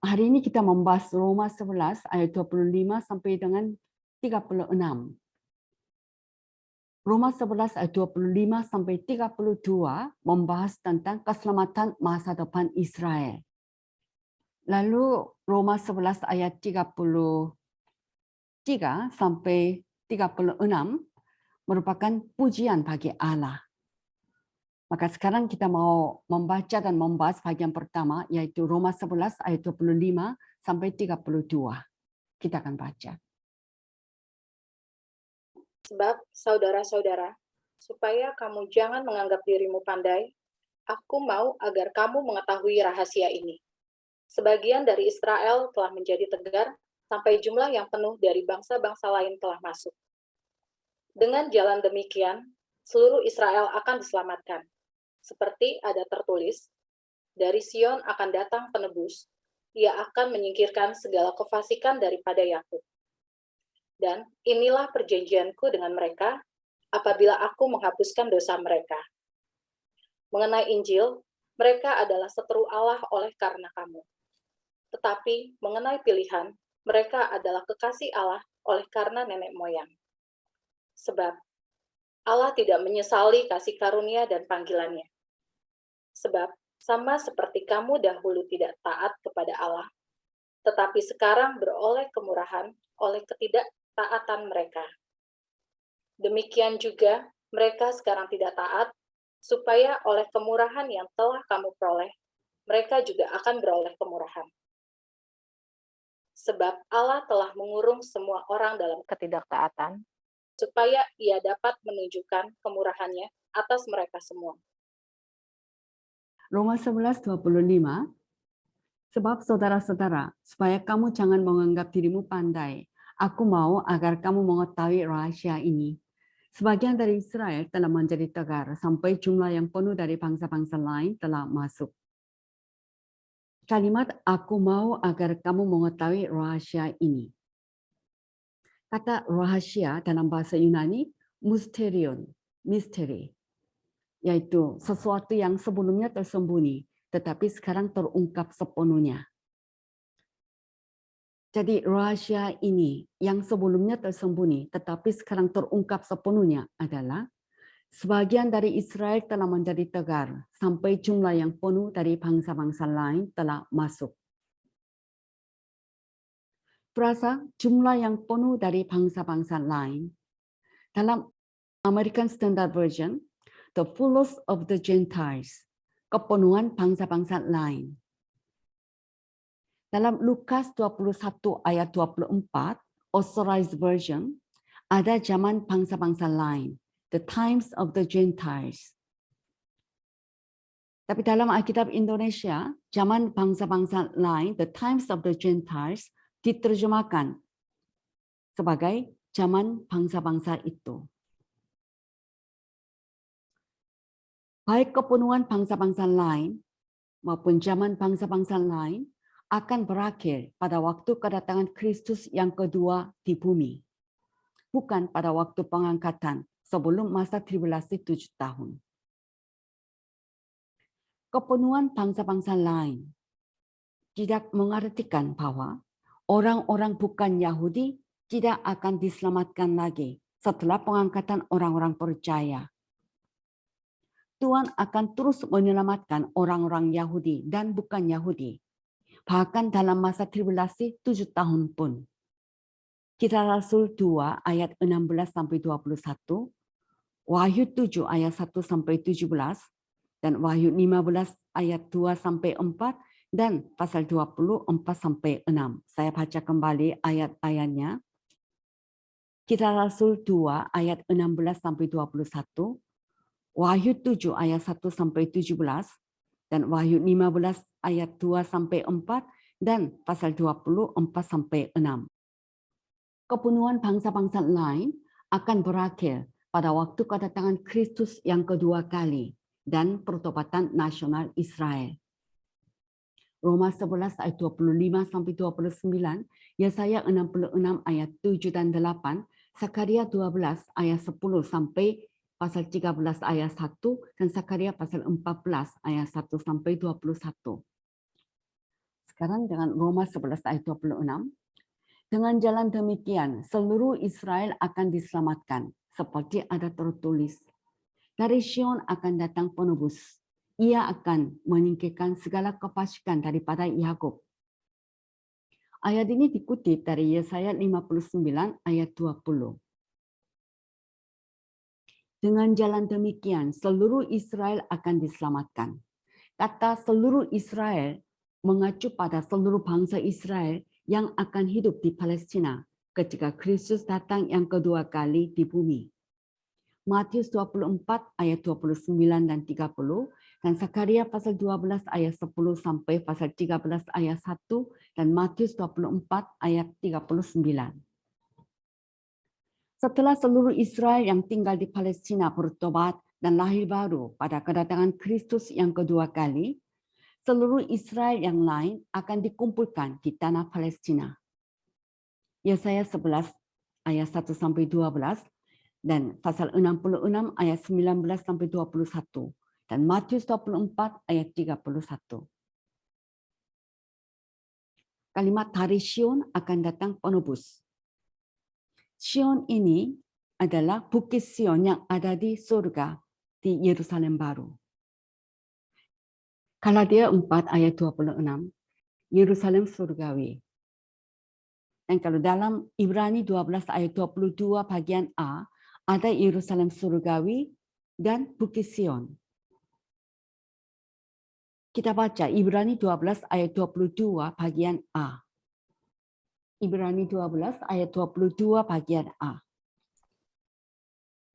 hari ini kita membahas Roma 11 ayat 25 sampai dengan 36. Roma 11 ayat 25 sampai 32 membahas tentang keselamatan masa depan Israel. Lalu Roma 11 ayat 33 sampai 36 merupakan pujian bagi Allah. Maka sekarang kita mau membaca dan membahas bagian pertama, yaitu Roma 11 ayat 25 sampai 32. Kita akan baca. Sebab, saudara-saudara, supaya kamu jangan menganggap dirimu pandai, aku mau agar kamu mengetahui rahasia ini. Sebagian dari Israel telah menjadi tegar, sampai jumlah yang penuh dari bangsa-bangsa lain telah masuk. Dengan jalan demikian, seluruh Israel akan diselamatkan. Seperti ada tertulis, dari Sion akan datang penebus, ia akan menyingkirkan segala kefasikan daripada Yakub. Dan inilah perjanjianku dengan mereka, apabila aku menghapuskan dosa mereka. Mengenai Injil, mereka adalah seteru Allah oleh karena kamu. Tetapi mengenai pilihan, mereka adalah kekasih Allah oleh karena nenek moyang. Sebab Allah tidak menyesali kasih karunia dan panggilannya. Sebab sama seperti kamu dahulu tidak taat kepada Allah, tetapi sekarang beroleh kemurahan oleh ketidaktaatan mereka. Demikian juga mereka sekarang tidak taat, supaya oleh kemurahan yang telah kamu peroleh, mereka juga akan beroleh kemurahan. Sebab Allah telah mengurung semua orang dalam ketidaktaatan, supaya ia dapat menunjukkan kemurahannya atas mereka semua. Roma 11:25. Sebab saudara-saudara, supaya kamu jangan menganggap dirimu pandai, aku mau agar kamu mengetahui rahasia ini. Sebagian dari Israel telah menjadi tegar, sampai jumlah yang penuh dari bangsa-bangsa lain telah masuk. Kalimat aku mau agar kamu mengetahui rahasia ini. Kata rahasia dalam bahasa Yunani, mysterion, misteri, yaitu sesuatu yang sebelumnya tersembunyi, tetapi sekarang terungkap sepenuhnya. Jadi rahasia ini yang sebelumnya tersembunyi, tetapi sekarang terungkap sepenuhnya adalah sebagian dari Israel telah menjadi tegar, sampai jumlah yang penuh dari bangsa-bangsa lain telah masuk. Frasa jumlah yang penuh dari bangsa-bangsa lain, dalam American Standard Version, the fullness of the Gentiles, kepenuhan bangsa-bangsa lain. Dalam Lukas 21 ayat 24, Authorized Version, ada zaman bangsa-bangsa lain, the times of the Gentiles. Tapi dalam Alkitab Indonesia, zaman bangsa-bangsa lain, the times of the Gentiles, diterjemahkan sebagai zaman bangsa-bangsa itu. Baik kepenuhan bangsa-bangsa lain maupun zaman bangsa-bangsa lain akan berakhir pada waktu kedatangan Kristus yang kedua di bumi. Bukan pada waktu pengangkatan sebelum masa tribulasi 7 tahun. Kepenuhan bangsa-bangsa lain tidak mengartikan bahwa orang-orang bukan Yahudi tidak akan diselamatkan lagi setelah pengangkatan orang-orang percaya. Tuhan akan terus menyelamatkan orang-orang Yahudi dan bukan Yahudi, bahkan dalam masa tribulasi 7 tahun pun. Kisah Rasul 2 ayat 16-21, Wahyu 7 ayat 1-17, dan Wahyu 15 ayat 2-4, dan pasal 24-6. Saya baca kembali ayat-ayatnya. Kisah Rasul 2 ayat 16-21, Wahyu 7 ayat 1-17, dan Wahyu 15 ayat 2-4, dan pasal 24-6. Kepenuhan bangsa-bangsa lain akan berakhir pada waktu kedatangan Kristus yang kedua kali dan pertobatan nasional Israel. Roma 11 ayat 25-29, Yesaya 66 ayat 7 dan 8, Sakaria 12 ayat 10 sampai pasal 13 ayat 1, dan Sakaria pasal 14 ayat 1-21. Sekarang dengan Roma 11 ayat 26. Dengan jalan demikian, seluruh Israel akan diselamatkan. Seperti ada tertulis. Dari Sion akan datang penebus. Ia akan menyingkirkan segala kefasikan daripada Yakub. Ayat ini dikutip dari Yesaya 59 ayat 20. Dengan jalan demikian, seluruh Israel akan diselamatkan. Kata seluruh Israel mengacu pada seluruh bangsa Israel yang akan hidup di Palestina ketika Kristus datang yang kedua kali di bumi. Matius 24 ayat 29 dan 30 dan Zakaria pasal 12 ayat 10 sampai pasal 13 ayat 1 dan Matius 24 ayat 39. Setelah seluruh Israel yang tinggal di Palestina bertobat dan lahir baru pada kedatangan Kristus yang kedua kali, seluruh Israel yang lain akan dikumpulkan di tanah Palestina. Yesaya 11 ayat 1 sampai 12 dan pasal 66 ayat 19 sampai 21 dan Matius 24 ayat 31. Kalimat dari Sion akan datang penebus. Sion ini adalah bukit Sion yang ada di surga di Yerusalem baru. Galatia 4 ayat 26, Yerusalem surgawi. Dan kalau dalam Ibrani 12 ayat 22 bagian A, ada Yerusalem surgawi dan Bukit Sion. Kita baca Ibrani 12 ayat 22 bagian A. Ibrani 12 ayat 22 bagian A.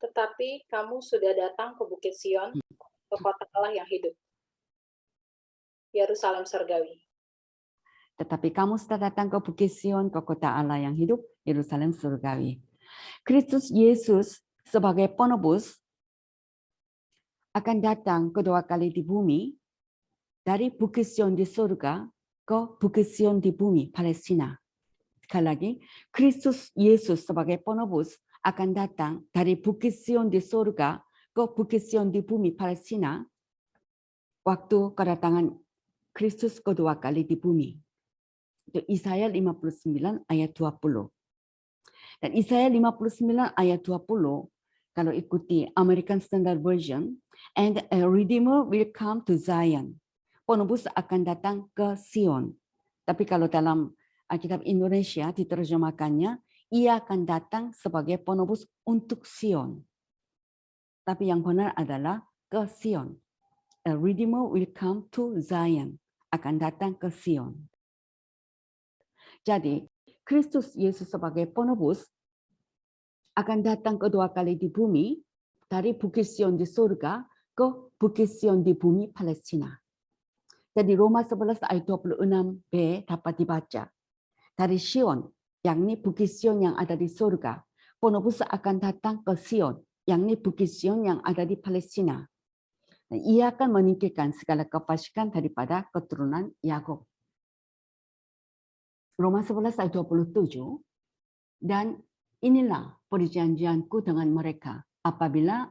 Tetapi kamu sudah datang ke Bukit Sion, ke kota Allah yang hidup, Yerusalem surgawi. Tetapi kamu sudah datang ke Bukit Sion, ke kota Allah yang hidup, Yerusalem surgawi. Kristus Yesus sebagai penebus akan datang kedua kali di bumi, dari Bukit Sion di surga ke Bukit Sion di bumi, Palestina. Sekali lagi, Kristus Yesus sebagai penebus akan datang dari Bukit Sion di surga ke Bukit Sion di bumi, Palestina, waktu kedatangan Kristus kedua kali di bumi. Itu Yesaya 59 ayat 20. Dan Yesaya 59 ayat 20, kalau ikuti American Standard Version, and a Redeemer will come to Zion. Penebus akan datang ke Sion. Tapi kalau dalam Alkitab Indonesia diterjemahkannya, ia akan datang sebagai penebus untuk Sion. Tapi yang benar adalah ke Sion. A Redeemer will come to Zion. Akan datang ke Sion. Jadi, Kristus Yesus sebagai penebus akan datang kedua kali di bumi, dari Bukit Sion di surga ke Bukit Sion di bumi Palestina. Jadi Roma 11 ayat 26b dapat dibaca. Dari Sion, yakni Bukit Sion yang ada di surga, penebus akan datang ke Sion, yakni Bukit Sion yang ada di Palestina. Dan ia akan menyingkirkan segala kefasikan daripada keturunan Yakub. Roma 11 ayat 27, dan inilah perjanjianku dengan mereka apabila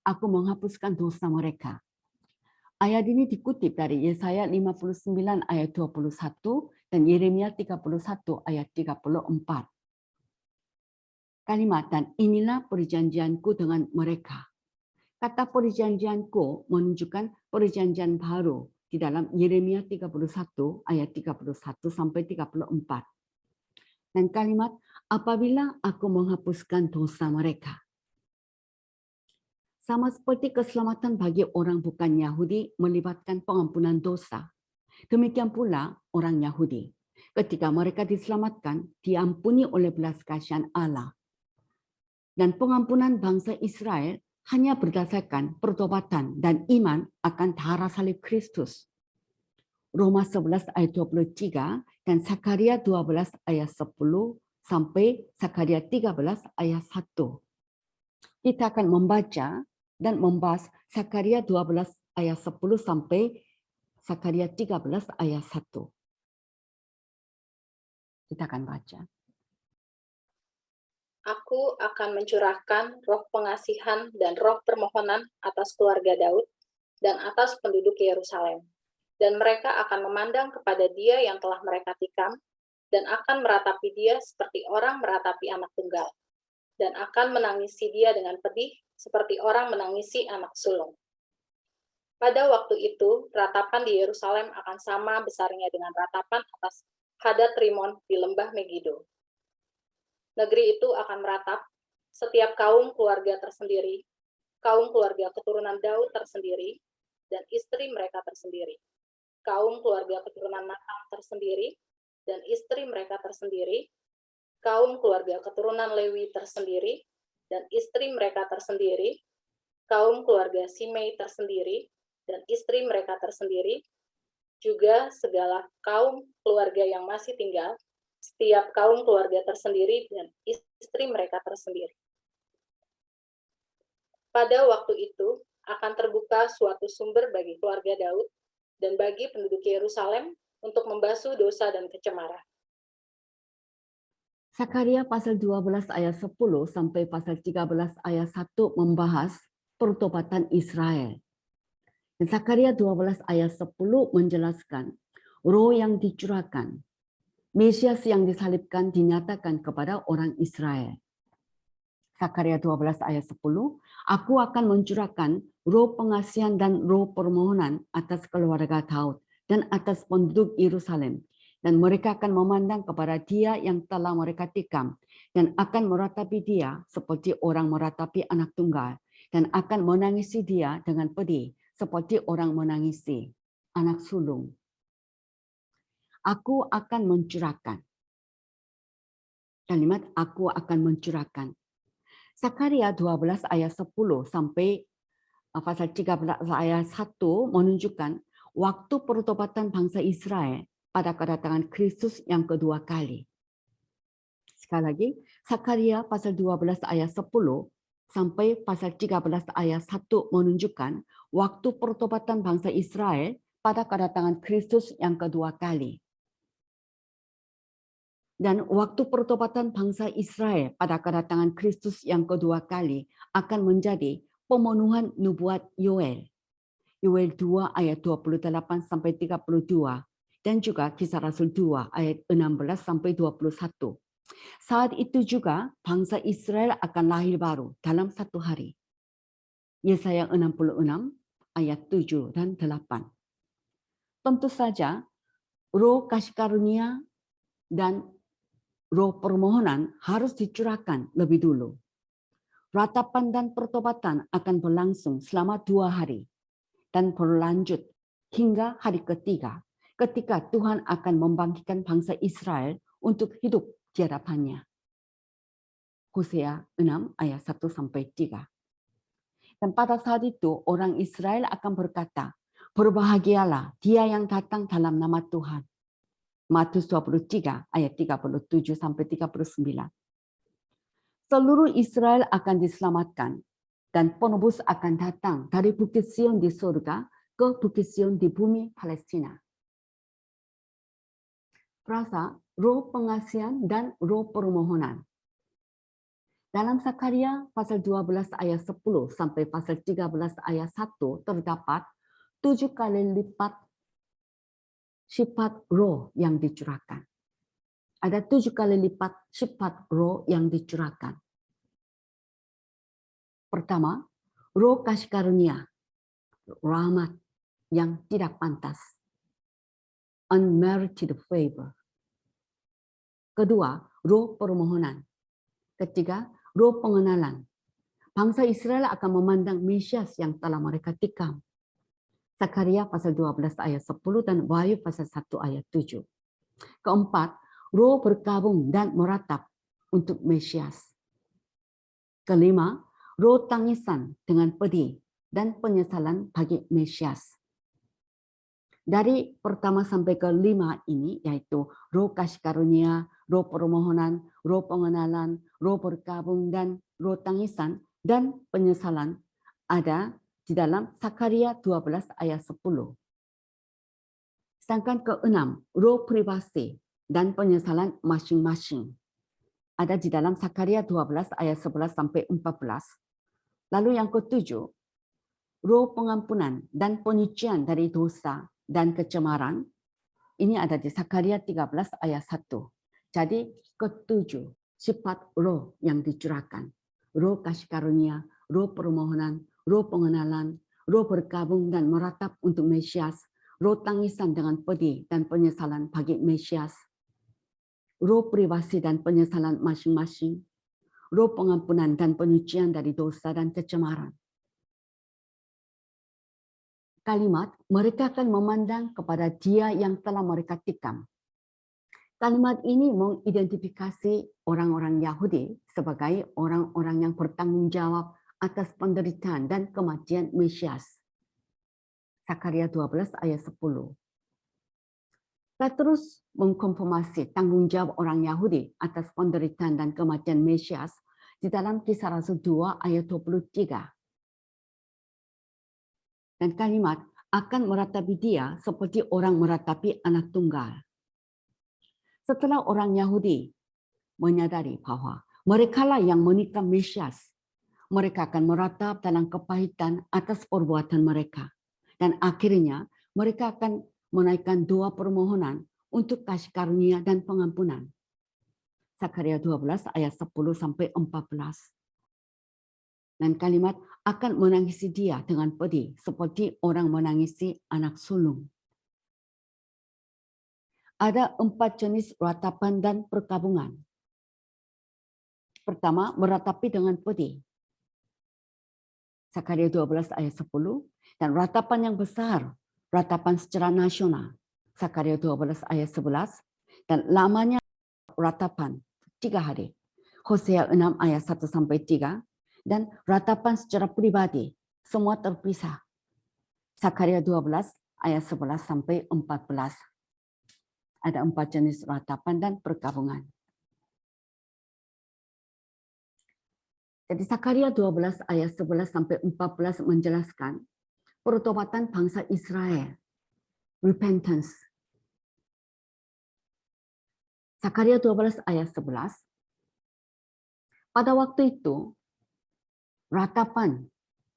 aku menghapuskan dosa mereka. Ayat ini dikutip dari Yesaya 59 ayat 21 dan Yeremia 31 ayat 34. Kalimat dan inilah perjanjianku dengan mereka. Kata perjanjianku menunjukkan perjanjian baru di dalam Yeremia 31 ayat 31 sampai 34. Dan kalimat apabila aku menghapuskan dosa mereka. Sama seperti keselamatan bagi orang bukan Yahudi melibatkan pengampunan dosa. Demikian pula orang Yahudi. Ketika mereka diselamatkan, diampuni oleh belas kasihan Allah. Dan pengampunan bangsa Israel hanya berdasarkan pertobatan dan iman akan darah salib Kristus. Roma 11 ayat 23 dan Zakaria 12 ayat 10 sampai Zakaria 13 ayat 1. Kita akan membaca dan membahas Zakaria 12 ayat 10 sampai Zakaria 13 ayat 1. Kita akan baca. Aku akan mencurahkan roh pengasihan dan roh permohonan atas keluarga Daud dan atas penduduk Yerusalem. dan mereka akan memandang kepada Dia yang telah mereka tikam, dan akan meratapi Dia seperti orang meratapi anak tunggal, dan akan menangisi Dia dengan pedih, seperti orang menangisi anak sulung. Pada waktu itu, ratapan di Yerusalem akan sama besarnya dengan ratapan atas Hadad Rimon di lembah Megido. Negeri itu akan meratap, setiap kaum keluarga tersendiri, kaum keluarga keturunan Daud tersendiri, dan istri mereka tersendiri, kaum keluarga keturunan Natan tersendiri, dan istri mereka tersendiri, kaum keluarga keturunan Lewi tersendiri, dan istri mereka tersendiri, kaum keluarga Simei tersendiri, dan istri mereka tersendiri, juga segala kaum keluarga yang masih tinggal, setiap kaum keluarga tersendiri dan istri mereka tersendiri. Pada waktu itu akan terbuka suatu sumber bagi keluarga Daud dan bagi penduduk Yerusalem untuk membasuh dosa dan kecemaran. Sakaria pasal 12 ayat 10 sampai pasal 13 ayat 1 membahas pertobatan Israel. Dan Sakaria 12 ayat 10 menjelaskan roh yang dicurahkan, Mesias yang disalibkan dinyatakan kepada orang Israel. Sakaria 12 ayat 10, aku akan mencurahkan roh pengasihan dan roh permohonan atas keluarga Daud dan atas penduduk Yerusalem. Dan mereka akan memandang kepada Dia yang telah mereka tikam dan akan meratapi Dia seperti orang meratapi anak tunggal dan akan menangisi Dia dengan pedih seperti orang menangisi anak sulung. Aku akan mencurahkan. Kalimat aku akan mencurahkan. Sakaria 12 ayat 10 sampai pasal 13 ayat 1 menunjukkan waktu pertobatan bangsa Israel pada kedatangan Kristus yang kedua kali. Sekali lagi, Sakaria pasal 12 ayat 10 sampai pasal 13 ayat 1 menunjukkan waktu pertobatan bangsa Israel pada kedatangan Kristus yang kedua kali. Dan waktu pertobatan bangsa Israel pada kedatangan Kristus yang kedua kali akan menjadi pemenuhan nubuat Yoel. Yoel 2 ayat 28 sampai 32 dan juga Kisah Rasul 2 ayat 16 sampai 21. Saat itu juga bangsa Israel akan lahir baru dalam satu hari. Yesaya 66 ayat 7 dan 8. Tentu saja roh kasih karunia dan roh permohonan harus dicurahkan lebih dulu. Ratapan dan pertobatan akan berlangsung selama 2 hari dan berlanjut hingga hari ketiga ketika Tuhan akan membangkitkan bangsa Israel untuk hidup di hadapannya. Hosea 6 ayat 1 sampai 3. Dan pada saat itu orang Israel akan berkata, berbahagialah dia yang datang dalam nama Tuhan. Matius 23 ayat 37 sampai 39. Seluruh Israel akan diselamatkan dan penebus akan datang dari Bukit Sion di surga ke Bukit Sion di bumi Palestina. Frasa roh pengasihan dan roh permohonan. Dalam Sakaria pasal 12 ayat 10 sampai pasal 13 ayat 1 terdapat 7 kali lipat sifat roh yang dicurahkan. Ada 7 kali lipat sifat roh yang dicurahkan. Pertama, roh kasih karunia, rahmat yang tidak pantas, unmerited favor. Kedua, roh permohonan. Ketiga, roh pengenalan. Bangsa Israel akan memandang Mesias yang telah mereka tikam. Sakaria pasal 12 ayat 10 dan Wahyu pasal 1 ayat 7. Keempat, roh berkabung dan meratap untuk Mesias. Kelima, roh tangisan dengan pedih dan penyesalan bagi Mesias. Dari pertama sampai ke 5 ini, yaitu roh kasih karunia, roh permohonan, roh pengenalan, roh berkabung, dan roh tangisan dan penyesalan, ada di dalam Sakaria 12 ayat 10. Sedangkan ke-6, roh privasi dan penyesalan masing-masing, ada di dalam Sakaria 12 ayat 11 sampai 14. Lalu yang ke-7, roh pengampunan dan penyucian dari dosa dan kecemaran. Ini ada di Zakaria 13 ayat 1. Jadi ketujuh sifat roh yang dicurahkan. Roh kasih karunia, roh permohonan, roh pengenalan, roh bergabung dan meratap untuk Mesias, roh tangisan dengan pedih dan penyesalan bagi Mesias, roh privasi dan penyesalan masing-masing, roh pengampunan dan penyucian dari dosa dan kecemaran. Kalimat, mereka akan memandang kepada Dia yang telah mereka tikam. Kalimat ini mengidentifikasi orang-orang Yahudi sebagai orang-orang yang bertanggung jawab atas penderitaan dan kematian Mesias. Zakaria 12 ayat 10. Petrus mengkonfirmasi tanggung jawab orang Yahudi atas penderitaan dan kematian Mesias di dalam Kisah Rasul 2 ayat 23. Dan kalimat akan meratapi Dia seperti orang meratapi anak tunggal. Setelah orang Yahudi menyadari bahwa merekalah yang menikam Mesias, mereka akan meratap dalam kepahitan atas perbuatan mereka. Dan akhirnya mereka akan menaikkan doa permohonan untuk kasih karunia dan pengampunan. Zakaria 12 ayat 10 sampai 14. Dan kalimat akan menangisi Dia dengan pedih seperti orang menangisi anak sulung. Ada 4 jenis ratapan dan perkabungan. Pertama, meratapi dengan pedih. Zakaria 12 ayat 10. Dan ratapan yang besar, ratapan secara nasional. Zakaria 12 ayat 11. Dan lamanya ratapan 3 hari. Hosea 6 ayat 1 sampai 3. Dan ratapan secara pribadi, semua terpisah. Zakaria 12 ayat 11 sampai 14. Ada 4 jenis ratapan dan perkabungan. Jadi Zakaria 12 ayat 11 sampai 14 menjelaskan pertobatan bangsa Israel, repentance. Zakaria 12 ayat 11. Pada waktu itu ratapan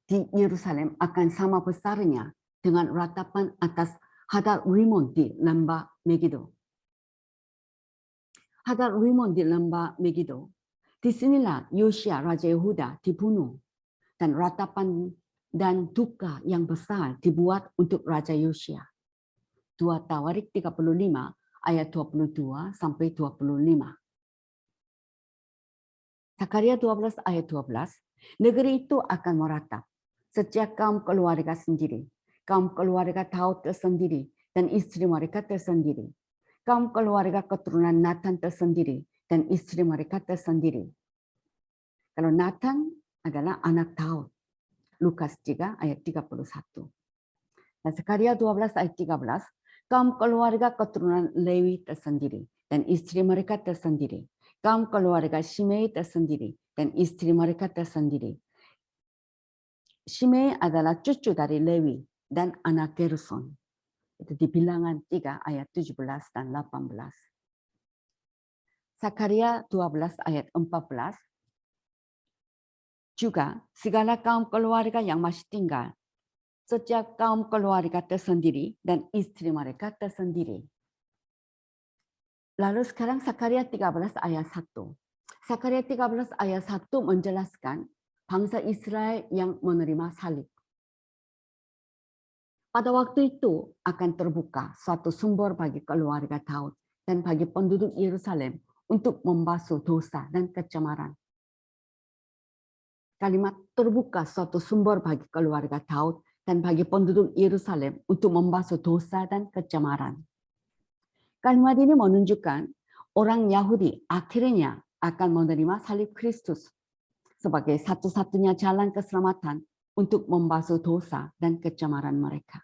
di Yerusalem akan sama besarnya dengan ratapan atas Hadar Rimon di lembah Megiddo. Hadar Rimon di lembah Megiddo. Disinilah Yosia Raja Yehuda dibunuh dan ratapan dan duka yang besar dibuat untuk Raja Yosia. 2 Tawarik 35 ayat 22 sampai 25. Zakaria 12 ayat 12, negeri itu akan meratap sejak kaum keluarga sendiri, kaum keluarga Daud tersendiri dan istri mereka tersendiri, kaum keluarga keturunan Nathan tersendiri dan istri mereka tersendiri. Kalau Nathan adalah anak Daud. Lukas 3 ayat 31. Dan Zakaria 12 ayat 13, kaum keluarga keturunan Lewi tersendiri dan istri mereka tersendiri, kaum keluarga Shimei tersendiri dan istri mereka tersendiri. Shimei adalah cucu dari Lewi dan anak Gerson. Itu di Bilangan 3 ayat 17 dan 18. Zakaria 12 ayat 14. Juga segala kaum keluarga yang masih tinggal, sejak kaum keluarga tersendiri dan istri mereka tersendiri. Lalu sekarang Zakaria 13 ayat 1. Zakaria 13 ayat 1 menjelaskan bangsa Israel yang menerima salib. Pada waktu itu akan terbuka suatu sumber bagi keluarga Daud dan bagi penduduk Yerusalem untuk membasuh dosa dan kecemaran. Kalimat terbuka suatu sumber bagi keluarga Daud dan bagi penduduk Yerusalem untuk membasuh dosa dan kecemaran. Kalimat ini menunjukkan orang Yahudi akhirnya akan menerima salib Kristus sebagai satu-satunya jalan keselamatan untuk membasuh dosa dan kecemaran mereka.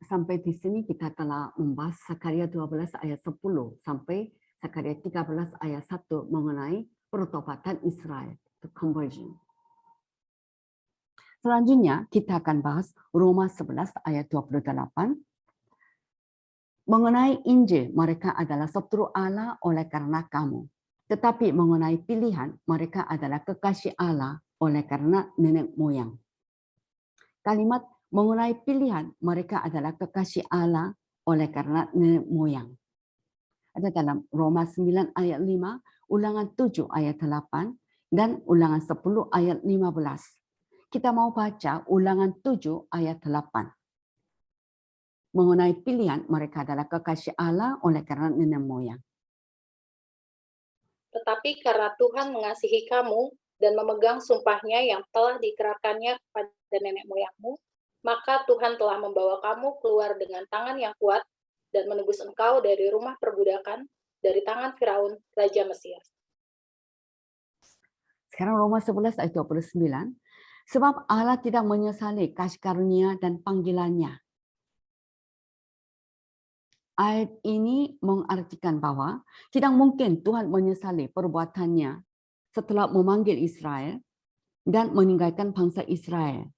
Sampai di sini kita telah membahas Zakaria 12 ayat 10 sampai Zakaria 13 ayat 1 mengenai pertobatan Israel, the conversion. Selanjutnya kita akan bahas Roma 11 ayat 28. Mengenai Injil, mereka adalah seteru Allah oleh karena kamu. Tetapi mengenai pilihan, mereka adalah kekasih Allah oleh karena nenek moyang. Kalimat Mengenai pilihan, mereka adalah kekasih Allah oleh karena nenek moyang. Ada dalam Roma 9 ayat 5, Ulangan 7 ayat 8, dan Ulangan 10 ayat 15. Kita mau baca Ulangan 7 ayat 8. Mengenai pilihan, mereka adalah kekasih Allah oleh karena nenek moyang. Tetapi karena Tuhan mengasihi kamu dan memegang sumpahnya yang telah diikrarkannya kepada nenek moyangmu, maka Tuhan telah membawa kamu keluar dengan tangan yang kuat dan menebus engkau dari rumah perbudakan, dari tangan Firaun, Raja Mesir. Sekarang Roma 11 ayat 29. Sebab Allah tidak menyesali kasih karunia dan panggilannya. Ayat ini mengartikan bahwa tidak mungkin Tuhan menyesali perbuatannya setelah memanggil Israel dan meninggalkan bangsa Israel.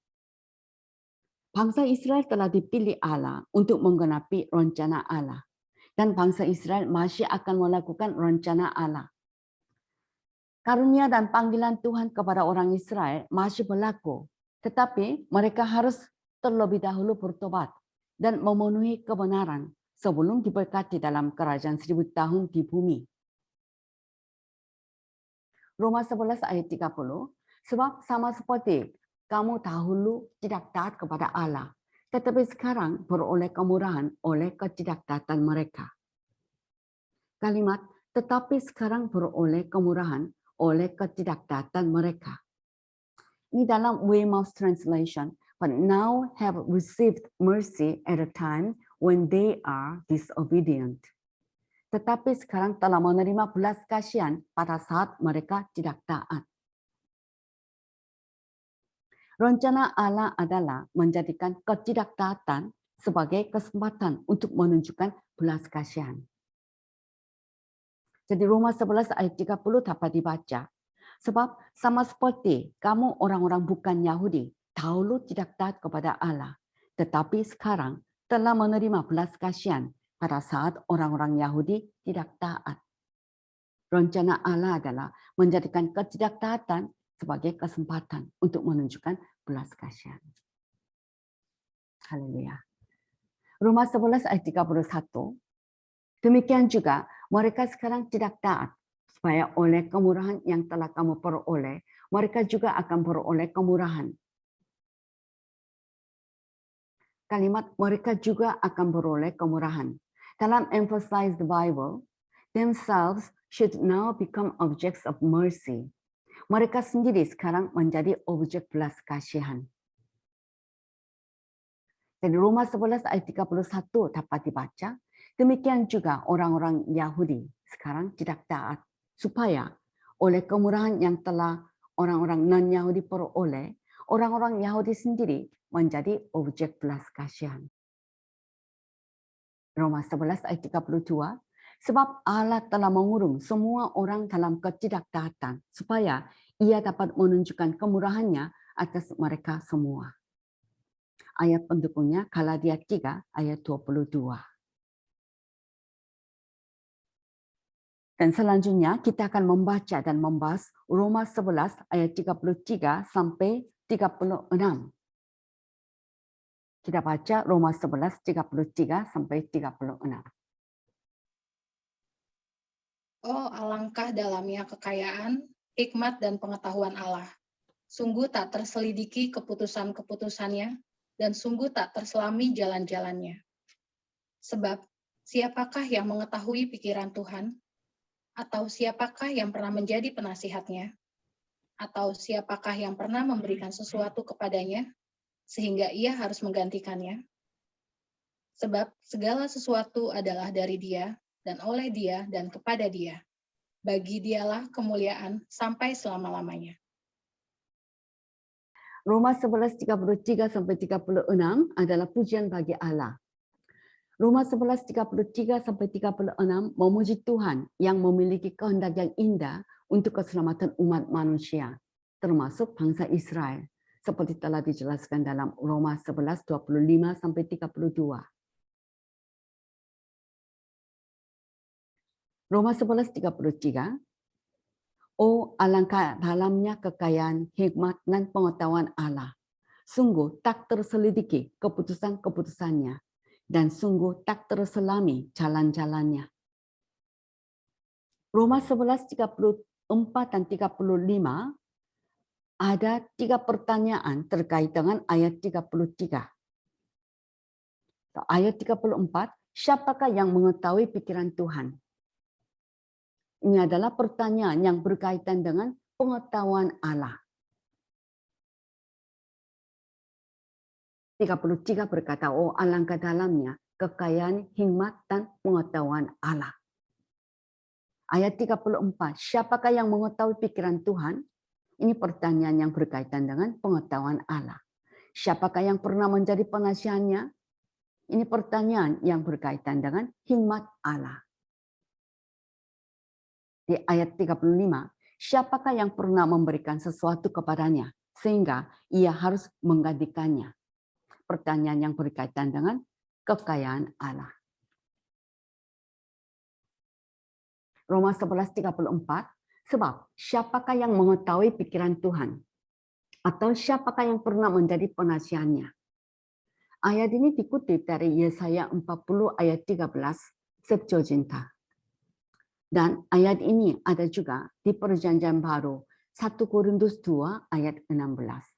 Bangsa Israel telah dipilih Allah untuk menggenapi rencana Allah. Dan bangsa Israel masih akan melakukan rencana Allah. Karunia dan panggilan Tuhan kepada orang Israel masih berlaku. Tetapi mereka harus terlebih dahulu bertobat dan memenuhi kebenaran sebelum diberkati dalam kerajaan 1000 tahun di bumi. Roma 11 ayat 30. Sebab sama seperti kamu dahulu tidak taat kepada Allah, tetapi sekarang beroleh kemurahan oleh ketidaktaatan mereka. Kalimat tetapi sekarang beroleh kemurahan oleh ketidaktaatan mereka. Ini dalam Weymouth translation, but now have received mercy at a time when they are disobedient. Tetapi sekarang telah menerima belas kasihan pada saat mereka tidak taat. Rencana Allah adalah menjadikan ketidaktaatan sebagai kesempatan untuk menunjukkan belas kasihan. Jadi Roma 11 ayat 30 dapat dibaca. Sebab sama seperti kamu orang-orang bukan Yahudi, dahulu tidak taat kepada Allah. Tetapi sekarang telah menerima belas kasihan pada saat orang-orang Yahudi tidak taat. Rencana Allah adalah menjadikan ketidaktaatan sebagai kesempatan untuk menunjukkan belas kasihan. Haleluya. Roma 11 ayat 31. Demikian juga mereka sekarang tidak taat, supaya oleh kemurahan yang telah kamu peroleh, mereka juga akan beroleh kemurahan. Kalimat mereka juga akan beroleh kemurahan. Dalam Emphasize the Bible, themselves should now become objects of mercy. Mereka sendiri sekarang menjadi objek belas kasihan. Jadi Roma 11 ayat 31 dapat dibaca. Demikian juga orang-orang Yahudi sekarang tidak taat, supaya oleh kemurahan yang telah orang-orang non-Yahudi peroleh, orang-orang Yahudi sendiri menjadi objek belas kasihan. Roma 11 ayat 32. Sebab Allah telah mengurung semua orang dalam ketidaktaatan, supaya ia dapat menunjukkan kemurahannya atas mereka semua. Ayat pendukungnya Galatia 3 ayat 22. Dan selanjutnya kita akan membaca dan membahas Roma 11 ayat 33 sampai 36. Kita baca Roma 11 33 sampai 36. Oh, alangkah dalamnya kekayaan, hikmat dan pengetahuan Allah. Sungguh tak terselidiki keputusan-keputusannya, dan sungguh tak terselami jalan-jalannya. Sebab, siapakah yang mengetahui pikiran Tuhan? Atau siapakah yang pernah menjadi penasihatnya? Atau siapakah yang pernah memberikan sesuatu kepadanya, sehingga ia harus menggantikannya? Sebab segala sesuatu adalah dari Dia, dan oleh Dia, dan kepada Dia. Bagi Dialah kemuliaan sampai selama-lamanya. Roma 11 33 sampai 36 adalah pujian bagi Allah. Roma 11 33 sampai 36 memuji Tuhan yang memiliki kehendak yang indah untuk keselamatan umat manusia, termasuk bangsa Israel, seperti telah dijelaskan dalam Roma 11 25 sampai 32. Roma 11 33. Oh, alangkah dalamnya kekayaan, hikmat, dan pengetahuan Allah. sungguh tak terselidiki keputusan-keputusannya, dan sungguh tak terselami jalan-jalannya. Roma 11:34 dan 35 ada 3 pertanyaan terkait dengan ayat 33. Ayat 34, siapakah yang mengetahui pikiran Tuhan? Ini adalah pertanyaan yang berkaitan dengan pengetahuan Allah. 33 berkata, oh alangkah dalamnya kekayaan hikmat dan pengetahuan Allah. Ayat 34, siapakah yang mengetahui pikiran Tuhan? Ini pertanyaan yang berkaitan dengan pengetahuan Allah. Siapakah yang pernah menjadi penasihatnya? Ini pertanyaan yang berkaitan dengan hikmat Allah. Di ayat 35, siapakah yang pernah memberikan sesuatu kepadanya sehingga ia harus menggantikannya? Pertanyaan yang berkaitan dengan kekayaan Allah. Roma 11:34, sebab siapakah yang mengetahui pikiran Tuhan? Atau siapakah yang pernah menjadi penasihatnya? Ayat ini dikutip dari Yesaya 40 ayat 13, Septuaginta. Dan ayat ini ada juga di Perjanjian Baru, 1 Korintus 2 ayat 16.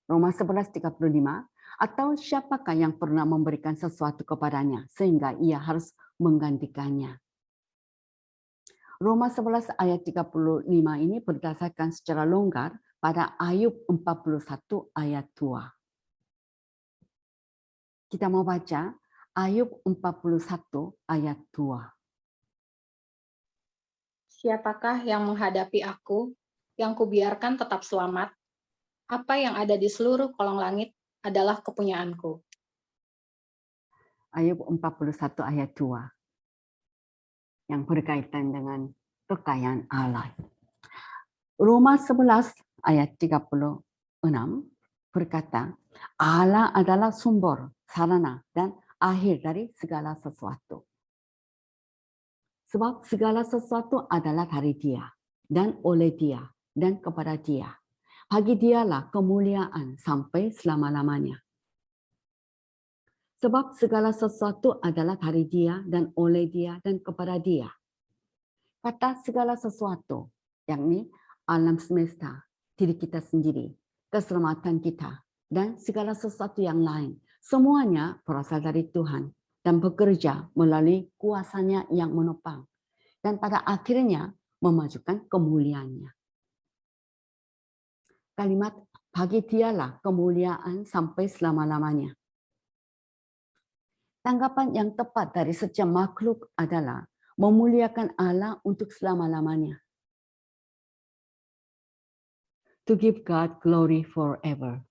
Roma 11:35, atau siapakah yang pernah memberikan sesuatu kepadanya sehingga ia harus menggantikannya. Roma 11 ayat 35 ini berdasarkan secara longgar pada Ayub 41 ayat 2. Kita mau baca Ayub 41 ayat 2. Siapakah yang menghadapi aku, yang kubiarkan tetap selamat? Apa yang ada di seluruh kolong langit adalah kepunyaanku. Ayub 41 ayat 2. Yang berkaitan dengan kekayaan Allah. Roma 11 ayat 36 berkata, Allah adalah sumber, sarana, dan akhir dari segala sesuatu. Sebab segala sesuatu adalah dari Dia, dan oleh Dia, dan kepada Dia. Bagi Dialah kemuliaan sampai selama-lamanya. Sebab segala sesuatu adalah dari Dia, dan oleh Dia, dan kepada Dia. Kata segala sesuatu, yakni alam semesta, diri kita sendiri, keselamatan kita, dan segala sesuatu yang lain. Semuanya berasal dari Tuhan dan bekerja melalui kuasanya yang menopang. Dan pada akhirnya memajukan kemuliaannya. Kalimat bagi Dialah kemuliaan sampai selama-lamanya. Tanggapan yang tepat dari setiap makhluk adalah memuliakan Allah untuk selama-lamanya. To give God glory forever.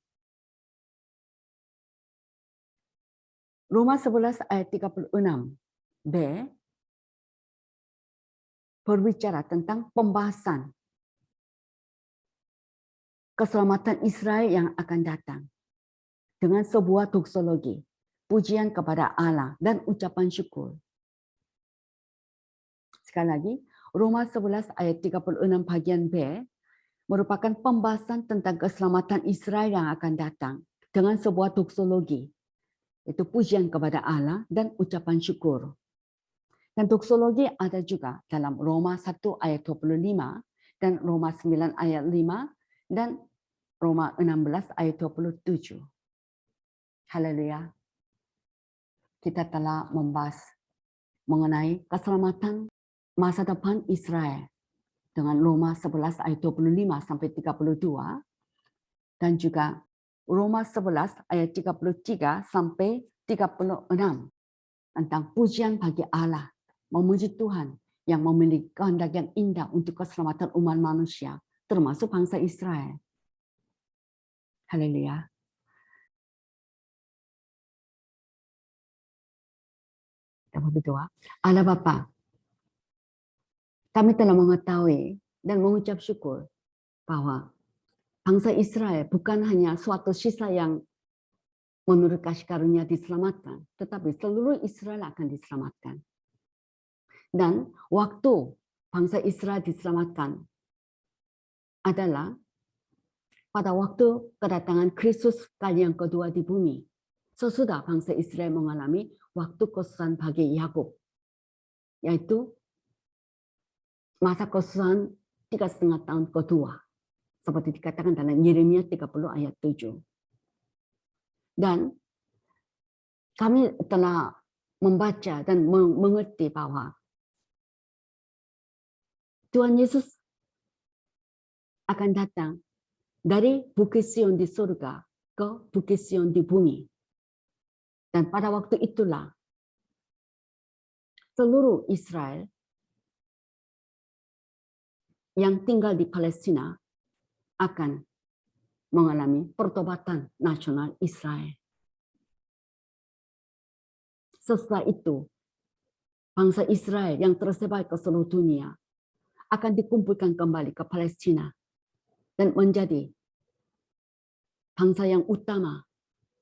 Roma 11 ayat 36b berbicara tentang pembahasan keselamatan Israel yang akan datang dengan sebuah doksologi, pujian kepada Allah dan ucapan syukur. Sekali lagi, Roma 11 ayat 36 bagian B merupakan pembahasan tentang keselamatan Israel yang akan datang dengan sebuah doksologi, itu pujian kepada Allah dan ucapan syukur. Dan doksologi ada juga dalam Roma 1 ayat 25 dan Roma 9 ayat 5 dan Roma 16 ayat 27. Haleluya. Kita telah membahas mengenai keselamatan masa depan Israel dengan Roma 11 ayat 25 sampai 32 dan juga Roma 11 ayat 33 sampai 36 tentang pujian bagi Allah, memuji Tuhan yang memiliki kehendak yang indah untuk keselamatan umat manusia, termasuk bangsa Israel. Haleluya. Kita berdoa. Allah Bapa, kami telah mengetahui dan mengucap syukur bahwa bangsa Israel bukan hanya suatu sisa yang menurut kasih karunia diselamatkan, tetapi seluruh Israel akan diselamatkan. Dan waktu bangsa Israel diselamatkan adalah pada waktu kedatangan Kristus kali yang kedua di bumi, sesudah bangsa Israel mengalami waktu kesusahan bagi Yakub, yaitu masa kesusahan 3,5 tahun kedua, seperti dikatakan dalam Yeremia 30 ayat 7. Dan kami telah membaca dan mengerti bahwa Tuhan Yesus akan datang dari Bukit Sion di surga ke Bukit Sion di bumi. Dan pada waktu itulah seluruh Israel yang tinggal di Palestina akan mengalami pertobatan nasional Israel. Setelah itu, bangsa Israel yang tersebar ke seluruh dunia akan dikumpulkan kembali ke Palestina dan menjadi bangsa yang utama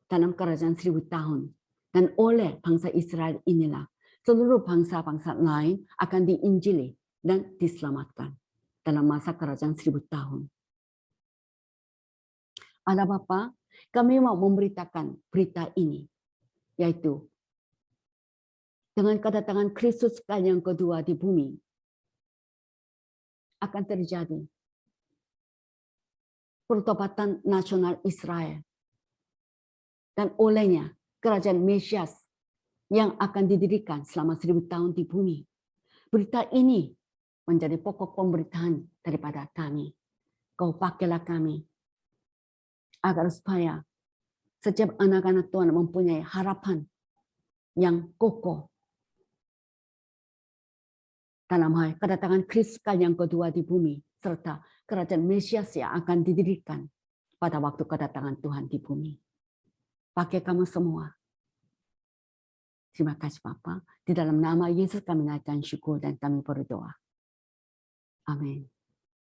dalam kerajaan 1000 tahun. Dan oleh bangsa Israel inilah seluruh bangsa-bangsa lain akan diinjili dan diselamatkan dalam masa kerajaan 1000 tahun. Allah Bapa, kami mau memberitakan berita ini, yaitu dengan kedatangan Kristus kali yang kedua di bumi akan terjadi pertobatan nasional Israel. Dan olehnya kerajaan Mesias yang akan didirikan selama 1000 tahun di bumi. Berita ini menjadi pokok pemberitaan daripada kami. Kau pakailah kami agar supaya setiap anak-anak Tuhan mempunyai harapan yang kokoh dalam hal kedatangan Kristus yang kedua di bumi, serta kerajaan Mesias yang akan didirikan pada waktu kedatangan Tuhan di bumi. Pakai kamu semua. Terima kasih Bapa. Di dalam nama Yesus kami naikkan syukur dan kami berdoa. Amin.